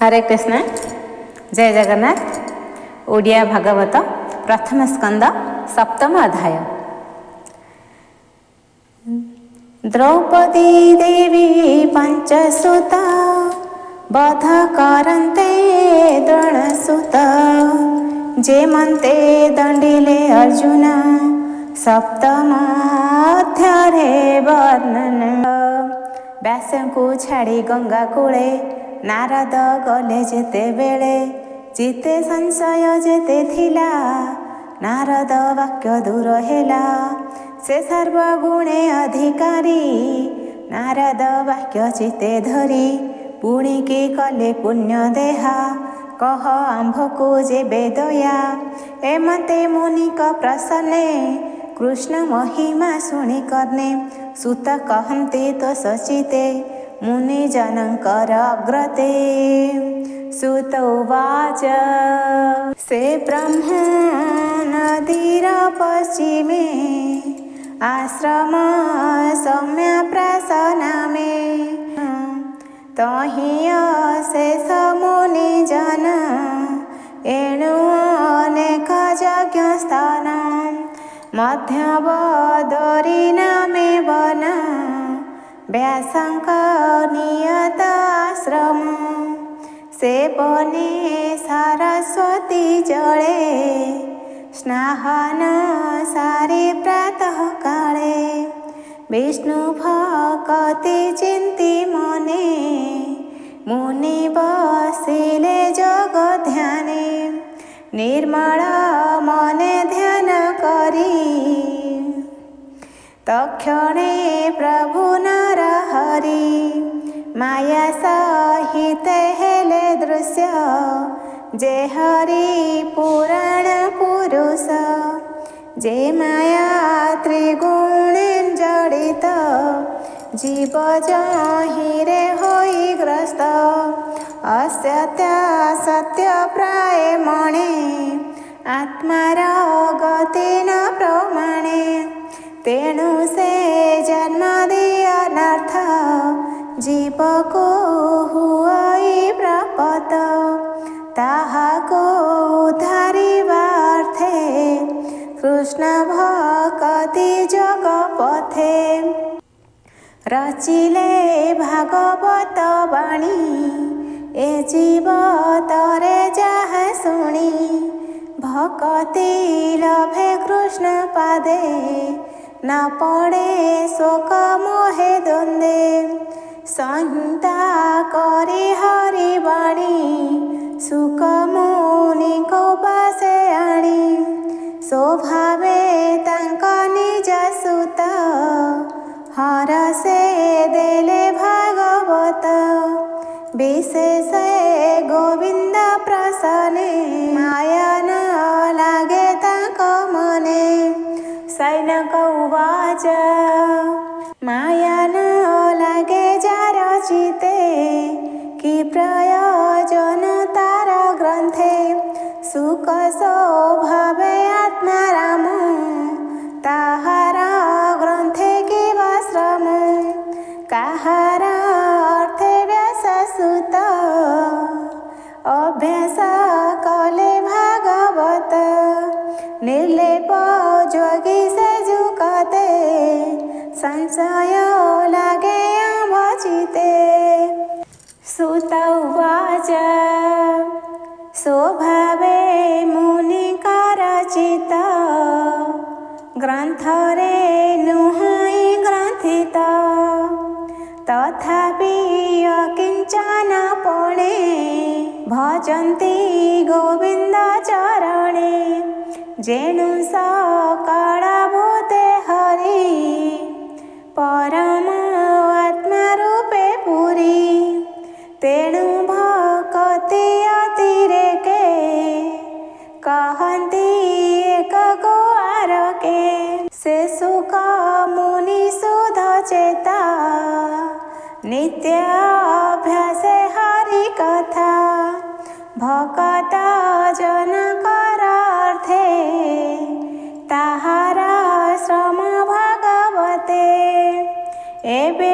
हरे कृष्ण जय जगन्नाथ। ओडिया भागवत प्रथम स्कंद सप्तम अध्याय। द्रौपदी देवी पंचसुता बध करन्ते द्रोणसुत जेमन्ते दंडिले अर्जुन सप्तम अध्याये वर्णन। व्यास को छाड़ी गंगा कूले नारद गले जेतेबेले चिते संशय जेते थिला नारद वाक्य दूर हेला से सर्वगुणे अधिकारी नारद वाक्य चिते धरी पुणी की कले पुण्य देहा कह आंभ को जेबे दया एमते मुनिक प्रसन्ने कृष्ण महिमा शुणी करने सुत कहन्ते तो सचिते मुनि जनकर अग्रते। सुत उवाच से ब्रह्म नदीर पश्चिमे आश्रम सौम्य प्रसनामे तहि शेष मुनि जन एणु अनेक यज्ञ स्थान मध्यवदरी नामे वन व्यासंक नियत आश्रम से बने सरस्वती जले स्नाहन सारे प्रातः काले विष्णु भक्ति चिंती मने मुनि बसिले जग ध्याने निर्मल मने ध्यान करी तक्षणे प्रभु नर हरि माया सहित हेले दृश्य जे हरि पुराण पुरुष जे माया त्रिगुण जड़ित जीव जहिरे होई ग्रस्त असत्य सत्य प्राय मणे आत्मार गति न प्रमाणे तेणु से जन्म दिया नर्थ जीव को हुई प्राप्त ताहा को उद्धारिवार्थे कृष्ण भक्ति जग पथे रचिले भागवत वाणी ए जीव तरे जहा शुणी भक्ति लभे कृष्ण पादे न पड़े शोक मोहे द्वंदे संहिता करी हरि वाणी सुख मुनि को बासे आणी स्वभावे तांक निज सुत हर से देले भागवत विशेष गोविंद प्रसन्ने माया न लागे तांक मने सैनक उवाच माया न लागे जार चिते कि प्रयोजन तार ग्रंथे सुख स्वभावे आत्मा राम ताहार ग्रंथे किवा श्रम काहार अर्थे व्यास सुत अभ्यास कले भागवत निर्लेप जोगी से झुकते संशय लागे भचिते। सुत उवाच स्वभावे मुनिकर चित ग्रंथरे नुहाई ग्रंथित तथापि अकिंचन पणे भजन्ति गोविंद चरणे जेणु सकल भूते हरि परम आत्मा रूपे पुरी तेणु भक्ति अतिरेके कहन्ति एक गुआरके से सुख मुनि सुध चेता नित्य अभ्यास हरि कथा भक्त जन करार्थे ताहारा श्रम भागवते एबे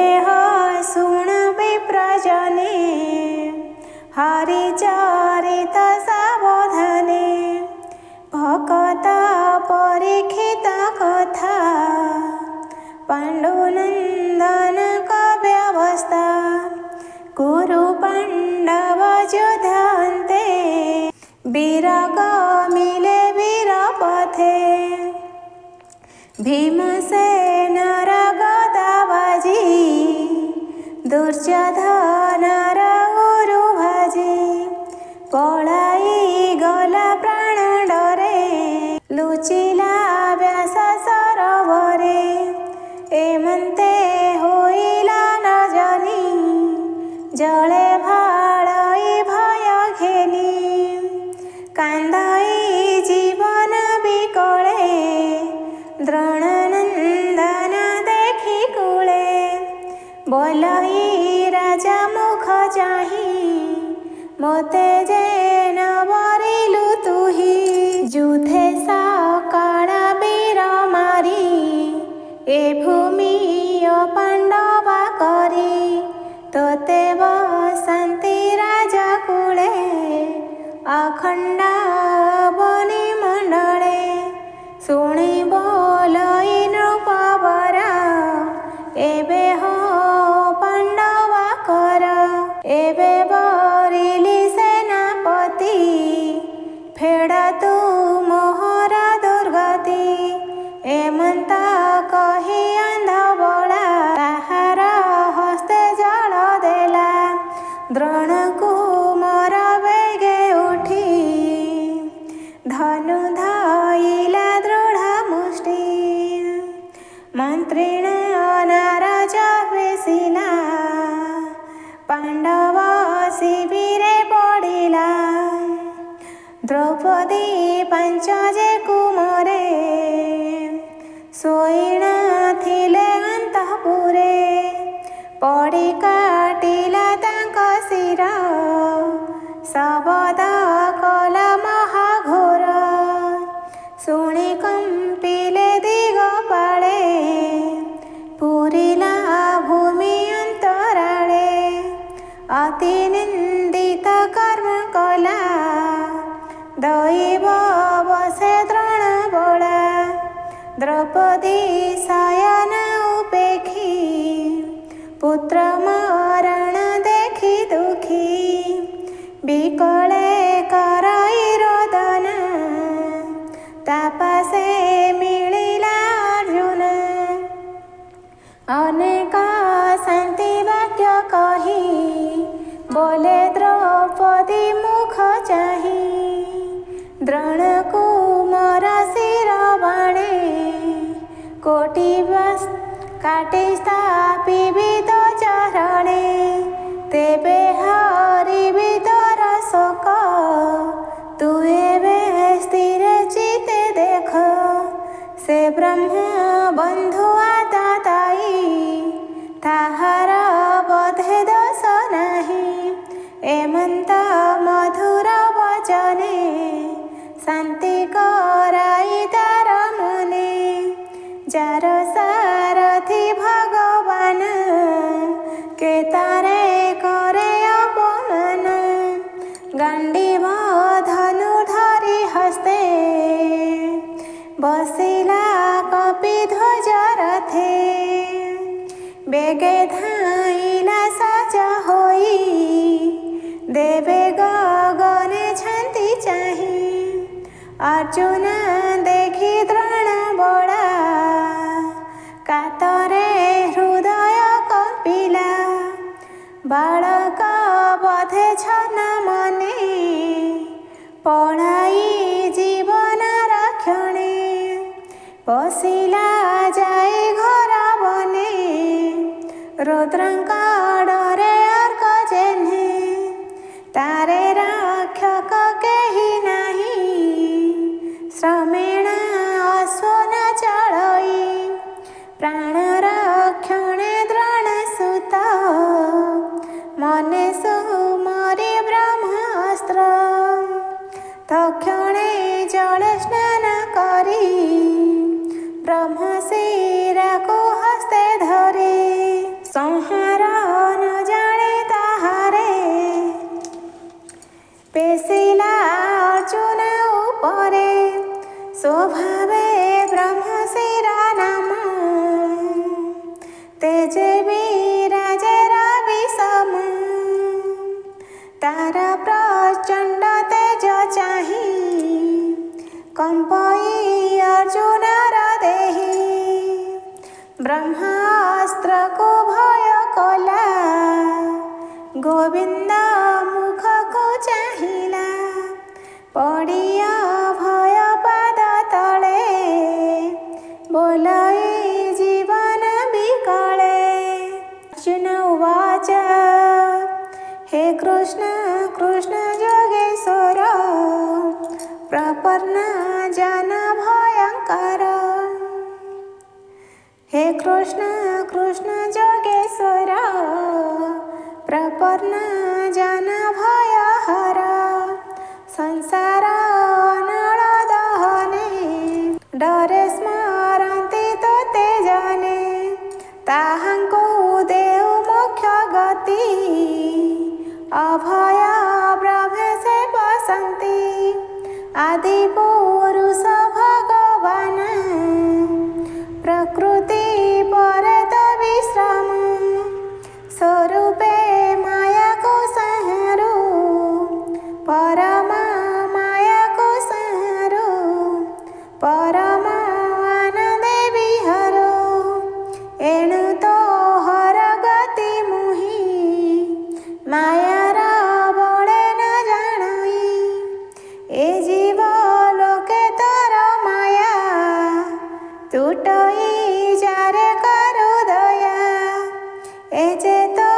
शुण विप्रजने हरिचरित सावधाने भकत परीक्षित कथा पांडुनंदन व्यवस्था कुरु पांडव युद्धान्ते वीरक मिले वीर पथे भीमसेनर गदाबाजी दुर्योधनर उरु भाजी पलाई गला प्राण डरे लुचिला व्यास सरोवरे एमंते होइला रजनी जले भाड़ई भय घेनी कांदई जीवन बिकले द्रोणनंदन देखी कूले बोलई राजा मुख चाही मोते जे न बरिलु तुही जुथे सकाळ वीर मारी ए भूमि पांडवा करी तोते बसंती राजा कूले अखंडा बनी मंडले शुणी बोलई नृपवर एबे हो पांडवा कर एबे बरिली सेनापति फेड़ा तू मोहर दुर्गति एमंता कही अंध बड़ा ताहार हस्ते जल देला द्रोण कुमार बेगे उठी धनु धइला दृढ़ मुष्टि मंत्रिण नाराज बेसिला पांडव शिविरे पड़िला द्रौपदी पंच जे कुमरे सोईण थिले अंतपुरे पड़ी काटिला तांक शिर शबद कला महाघोर शुणी कंपिले दिगपाले पूरिला भूमि अंतराळे अति निंदित कर्म कला दैव बसे द्रोण बड़ा द्रौपदी शयन उपेक्षी पुत्र मरण देखी दुखी विकले करई रोदन तापसे मिलिला अर्जुन अनेक शांति वाक्य कही बोले द्रौपदी मुख चाही द्रोण कुमार शिर बाणे कोटि बस काटि स्थापित चरणे तेबे हरिबि तोर शोक तू एबे स्थिर चिते देख से ब्रह्म बंधु आताताई ताहार बधे दोष नाही एमंत मधुर वचने शांति कराई तार मने जार सारथी भगवान के तारे करे अपमान गांडीव धनु धरी हस्ते बसिला कपिध्वज रथे बेगे धाइला सजा होई देवे गगने छांति चाही अर्जुन देखी द्रोण बड़ा कातरे हृदय कपिला बालक बधे छन मने पढ़ाई जीवन रक्षणे पशिला जाए घर बने रुद्रंका डरे अर्क जेन्हे तारे रक्षक केही नाही श्रमेण अश्वन चढ़ई प्राण रक्षणे द्रोण सुत मने सुमरी ब्रह्मास्त्र तक्षणे जले स्नान करी ब्रह्मशिरा को हस्ते धरी संहार न जाने ताहारे तार प्रचंड तेज चाही कंपई अर्जुनर देही ब्रह्मास्त्र को भय कला गोविंद मुख को चाहिला पड़िया भय पाद तले बोलाई जीवन विकले। अर्जुन उवाच हे कृष्ण कृष्ण योगेश्वर प्रपन्न जन भयंकर। हे कृष्ण कृष्ण योगेश्वर प्रपन्न जन भयहर संसार अनल दहने डरे स्मरन्ति तोते जने ताहांको देउ मोक्ष गति अभय ब्रह्मे से बसन्ति आदि पुरुष भगवान प्रकृति परेत विश्राम स्वरूपे माया को संहारो परमा माया को संहारो परमा आनंदे विहारो एणु तो हर गति मुहि मायार बड़े न जाणई ए जीव लोके तर माया टूटई जारे करो दया ए जे तो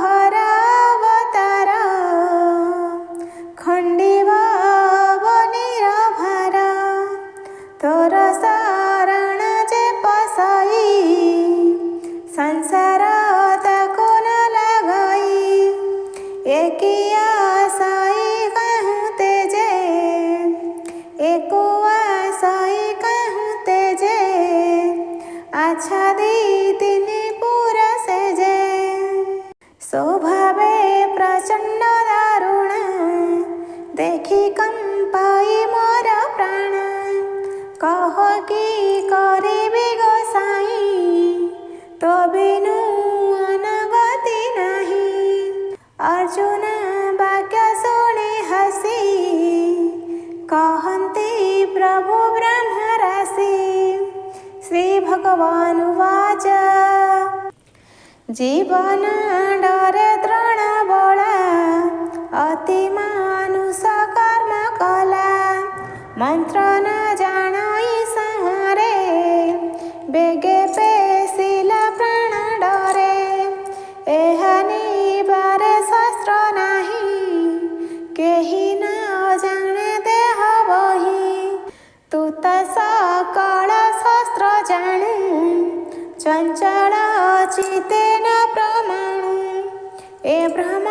हर अवतार खंडिव निरभार तोर शरण जे पसई संसार ताको न लगई एकिया साई कहूँ तेजे एको आसाई कहूँ तेजे अच्छा दी तिनि पुरुष जे स्वभावे प्रचंड दारुण देखी कंपाई मोर प्राण कह कि करिबि गोसाई तो बिनु अनगति नहीं। अर्जुन वाक्य शुणी हसी कहन्ति प्रभु ब्रह्म राशि। श्री भगवान उवाच जीवन डरे द्रोण बला अति मानुष कर्म कला मंत्र न जाणई संहारे बेगे पेशिला प्राण डरे एहा निबारे शास्त्र नाही केही न जाने देह बही तू त सकल शास्त्र जाणु चंचल चिते न प्रमाणु ए ब्रह्म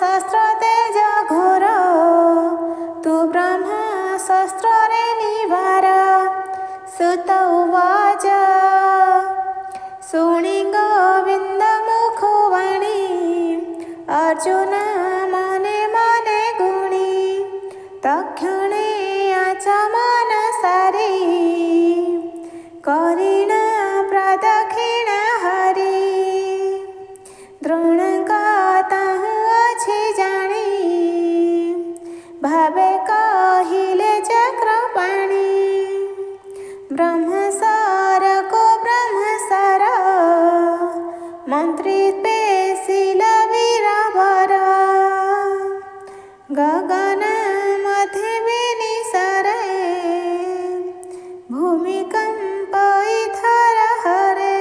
शास्त्र तेज घोर तू ब्रह्म शास्त्र रे निवार। सुत उवाच शुणी गोविंद मुखवाणी अर्जुन मने मने गुणी तक्षणे आचमन सारी करिण प्रदक्षिण हरि द्रोणक ताहु अछि जाणी भावे कहिले चक्रपाणी ब्रह्मसार को ब्रह्मसार मंत्री पेशिल वीरवर गगन मध्य विनिसरे भूमिकंपई थर हरे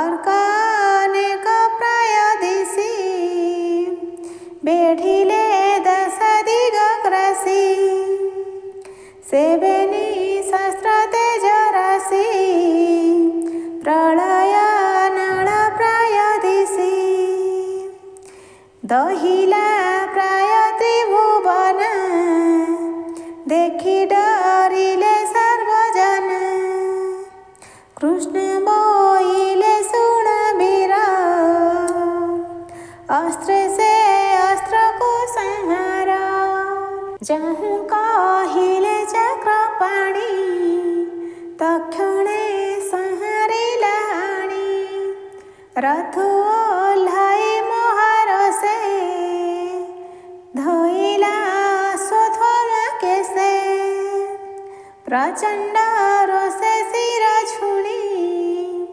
अर्कानेक प्राय दिशि बेढिले दश दिग ग्रासी सेवेनी शास्त्र तेज राशि प्रलय नळ प्राय दिशि दहिला प्राय त्रिभुवन देखि डरिले सर्वजन कृष्ण बोइले सुण वीर अस्त्र से अस्त्र को संहार जहु कहिले चक्रपाणी तक्षणे संहारिला हाणी रथ ओह्लाई मोहर से प्रचंड रोषे शिर छुणी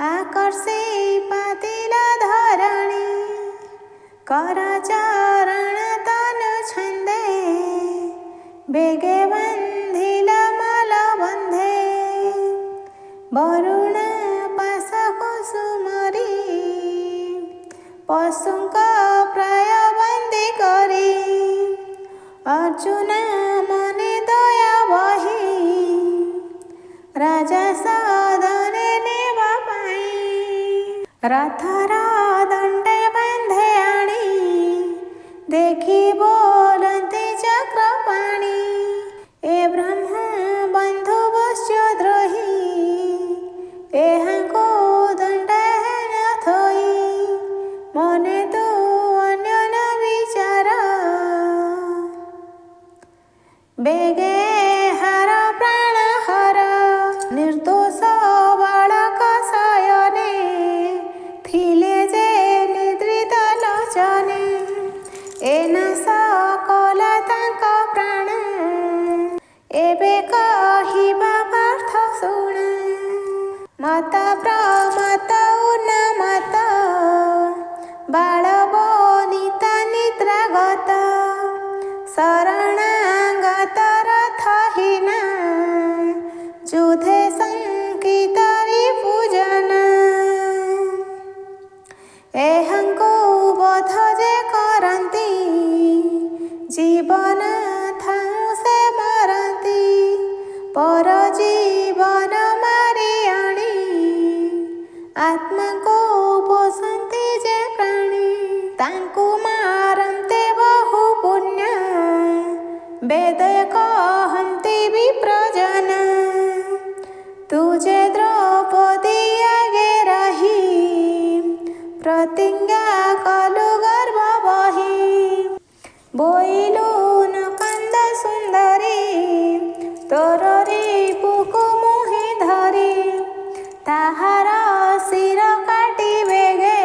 आकर्षी पातिला धरणी करचरण तनु छंदे बेगे बंधिला मल बंधे वरुण पाश कुसुमरी पशुक प्राय बंदी करी अर्जुन मने दया बही राजा सदने नेवा पाई रथर दंडे बांधे आनी देखी बोलती चक्रपाणी ए ब्रह्म बंधु वश्य द्रोही एहाको दंडे न थोई मने तू अन्य न विचार बेगे हर प्राण हर निर्दोष बालक शयने थिले जे निद्रित लोचने एन सकल तांक प्राण एबे कहिबा पार्थ शुण मत प्रमत उन्मत बालवनिता निद्रागत शरणागत रथहीन जुधे संकित रिपुजन एहंको बोध जे करंती जीवन थाऊ से मरंती पर जीवन मारी आनी आत्मा को पोषंती जे प्राणी तांकु मारंते बहु पुण्य वेद कहंती विप्रजन तुझे द्रौपदी आगे रही प्रतिज्ञा कलु गर्भ बही बोइलु न कंद सुंदरी तोर रिपुकु मुहि धरी ताहार शिर काटी बेगे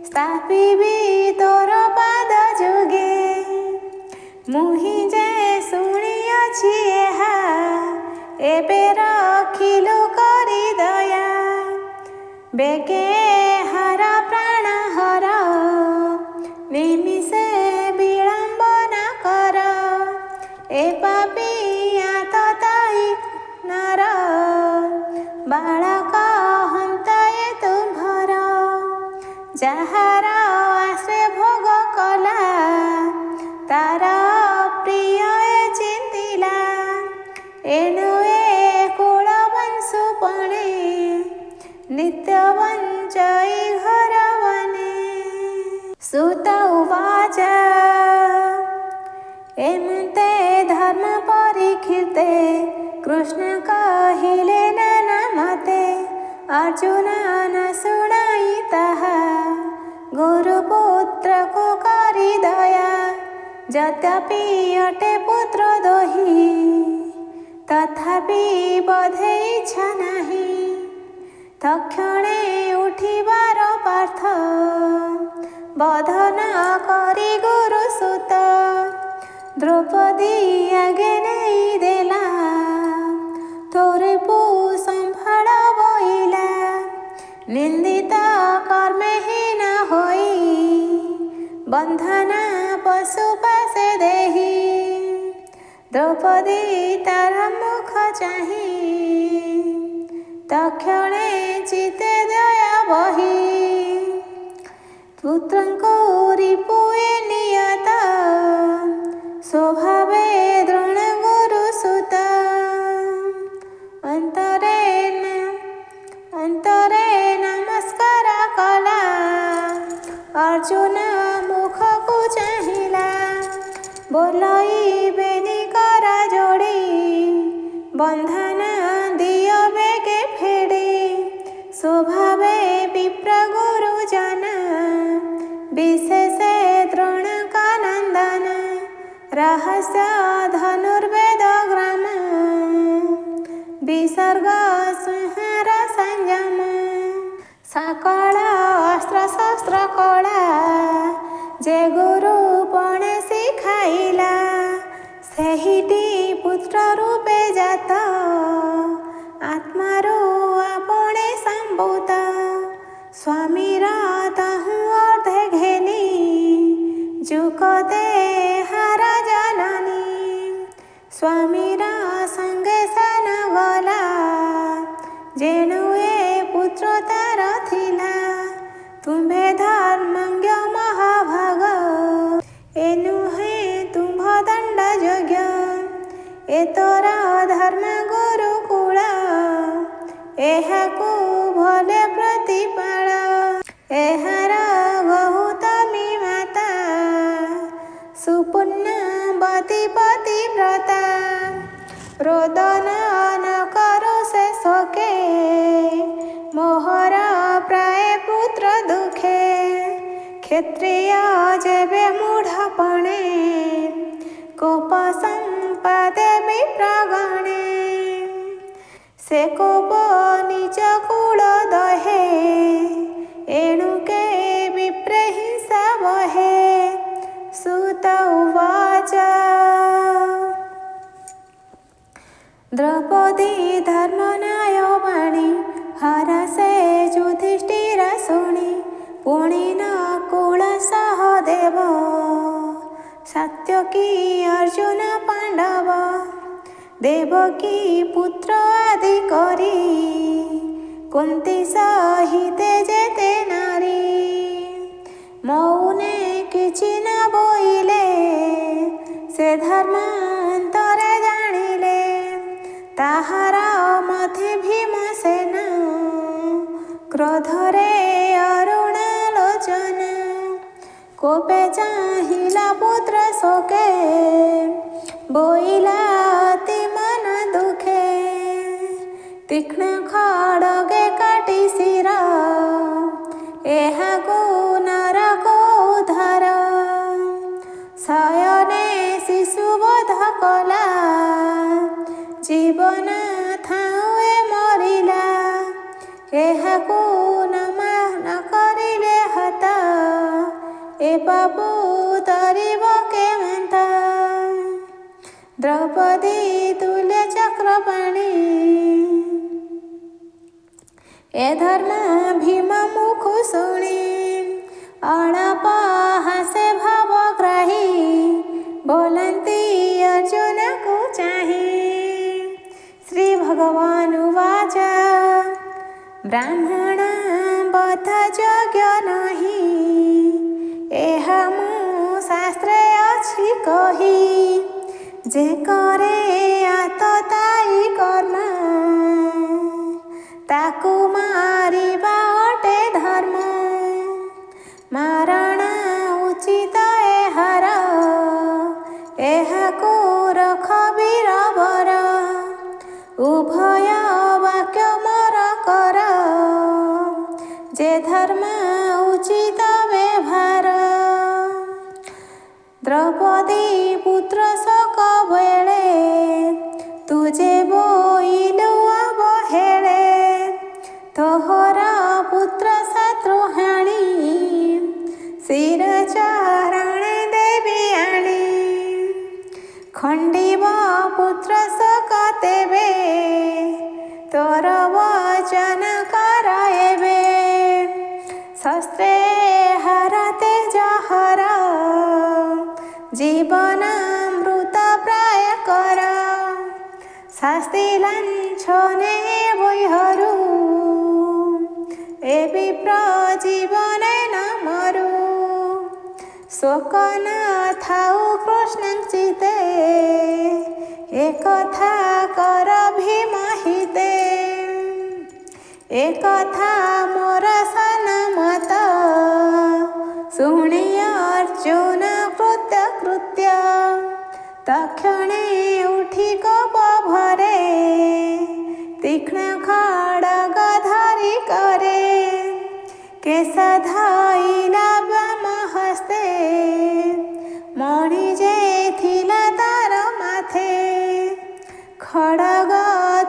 स्थापिबी तोर पाद जुगे मुहि जे शुणिअछि एहा एबे रखिलु करी दया बेगे हर प्राण हर निमिषे विलंब न कर ए पापिया तताई नर बालक हंताए तुम्भर जाहार आश्रय भोग कला तार प्रिय चिंतिला एणु ए कुल वंशु पणे नित्य वंचई घर वने सुत उवाच एमते धर्म परीक्षिते कृष्ण कहिले नाना मते अर्जुन न शुणाई ताहा गुरुपुत्र को करी दया यद्यपि अटे पुत्र दोही तथापि बधे इच्छा नाही तक्षणे उठिबार पार्थ बधन करी गुरु सुत द्रौपदी आगे नहीं देला तोरे पु संभाळ बोइला निंदित कर्महीन होई बंधन पशु पासे देही द्रौपदी तार मुख चाही तक्षणे चिते दया बही पुत्रंको रिपुए नियत स्वभावे द्रोण गुरु सुत अंतरे नमस्कार कला अर्जुन मुख को चाहिला बोलई बेनी करा जोड़ी बंधन दियो बेगे फेड़ी स्वभावे विप्र गुरु जन विशेष द्रोण का नंदन रहस्य धनुर्वेद ग्राम विसर्ग संहार संयम सकल अस्त्र शस्त्र कला जे गुरु पणे शिखाइला सेहिटी पुत्र रूपे जात आत्मारो आपणे संभूत स्वामीर ताहु अर्धे घेनी जुकते हार जननी स्वामीर संगे सन गला जेणु ए पुत्र तार थिला तुम्भे धर्मज्ञ महाभाग एनु है तुम्भ दंड यज्ञ ए तोर धर्म गुरुकुल एहाकु भले प्रतिपाल एहार गौतमी माता सुपुण्यवती पतिव्रता रोदन न करो से शोके मोहर प्राय पुत्र दुखे क्षत्रिय जेबे मूढ़पणे कोप संपादे विप्रगणे से कोप निज कूल दहे एणुके विप्रहिंसा बहे सुत उवाच द्रौपदी धर्मनाय वाणी हरसे युधिष्ठिर शुणी पुणी नकुल सहदेव सात्यकी अर्जुन पांडव देवकी पुत्र आदि करी कुंती सहिते जेते नारी मौने किछि न बोइले से धर्मांतरे जानिले ताहार मथे भीमसेन क्रोधरे अरुणालोचन कोपे चाहिला पुत्र शोके बोइला अति मन दुखे तीक्ष्ण खड्गे काटी शिर एहाकु नरक उद्धार शयने शिशुवध कला जीवन थाउए मरिला एहाकु न करिले हता ए पापु तरिब केमंता द्रौपदी तुल्य चक्रपाणी ए धर्म भीम मुख शुणी अणप हासे भावग्राही बोलंती अर्जुन को चाही श्री भगवान उवाच ब्राह्मण बध यज्ञ नहीं एह मु शास्त्रे अछि कही जे करे आतताई कर्म ताकु मारिबा अटे धर्म मारण उचित एहार एहाकु रख वीरवर उभय वाक्य मोर कर जे धर्म उचित व्यवहार द्रौपदी पुत्र शोक बेले तुझे बोइलु अवहेले तोहर पुत्र शत्रुहाणी शिर चरण देवी आणी खंडिब पुत्र शोक तेबे तोर वचन कराएबे शस्त्रे हरते जहर जीवन मृत प्राय कर शास्ति लांछने बहिहरू ए विप्र जीवने न मरु शोक न थाउ कृष्ण चिते एक कथा कर भीम हिते एक कथा मोर सन मत शुणी अर्जुन कृत्य कृत्य तक्षणे उठी कोप भरे तीक्ष्ण खड्ग धरि करे केश धइला बाम हस्ते मणि जे थिला तार माथे खड्ग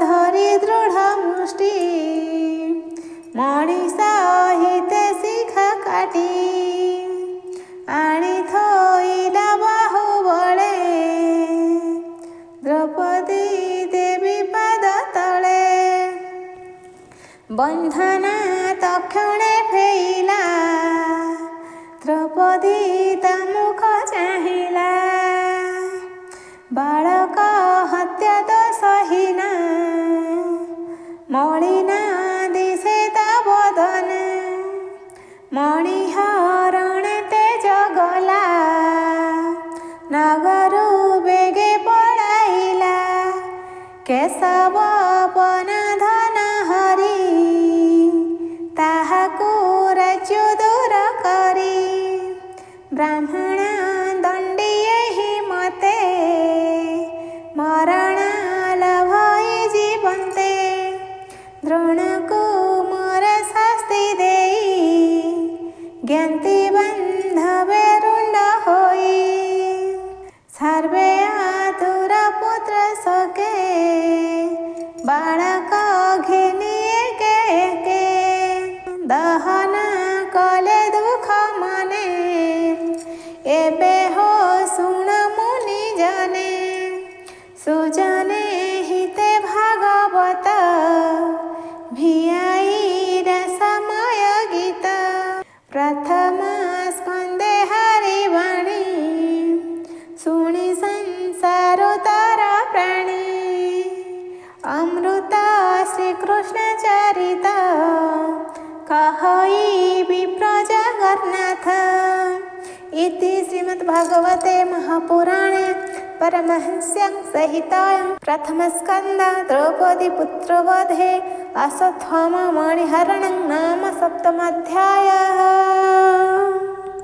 धरि दृढ़ मुष्टि मणि सहिते शिखा काटी आनी थोइला बाहुबले द्रौपदी बंधना तक्षणे फेइला द्रौपदी ता मुख चाहिला बालक हत्या तो सहिना मलिना दिशे ता बदन मणिहरण तेज गला नगरु बेगे पड़ाइला केशव पन धन हरि ताहाकु राज्य दूर करी ब्राह्मण दंडिये ही मते मरण लभई जीवन्ते द्रोणको मोर शास्ति देई ज्ञाति बांधवे रुंड होई सर्वे आतुर पुत्र सके बालक घिनिए के दहन कले दुख मने एबे हो सुन मुनि जने सुजने हिते भागवत भियाई रसमय गीत प्रथम स्कंदे हरिवाणी शुणी संसार तार प्राणी अमृत श्रीकृष्ण चरित कहई विप्र जगन्नाथ इति श्रीमद्भागवते महापुराणे परमहंस्यां संहितायां प्रथमस्कन्ध द्रौपदी पुत्रवधे अश्वत्थामा मणिहरणं नाम सप्तमोऽध्यायः।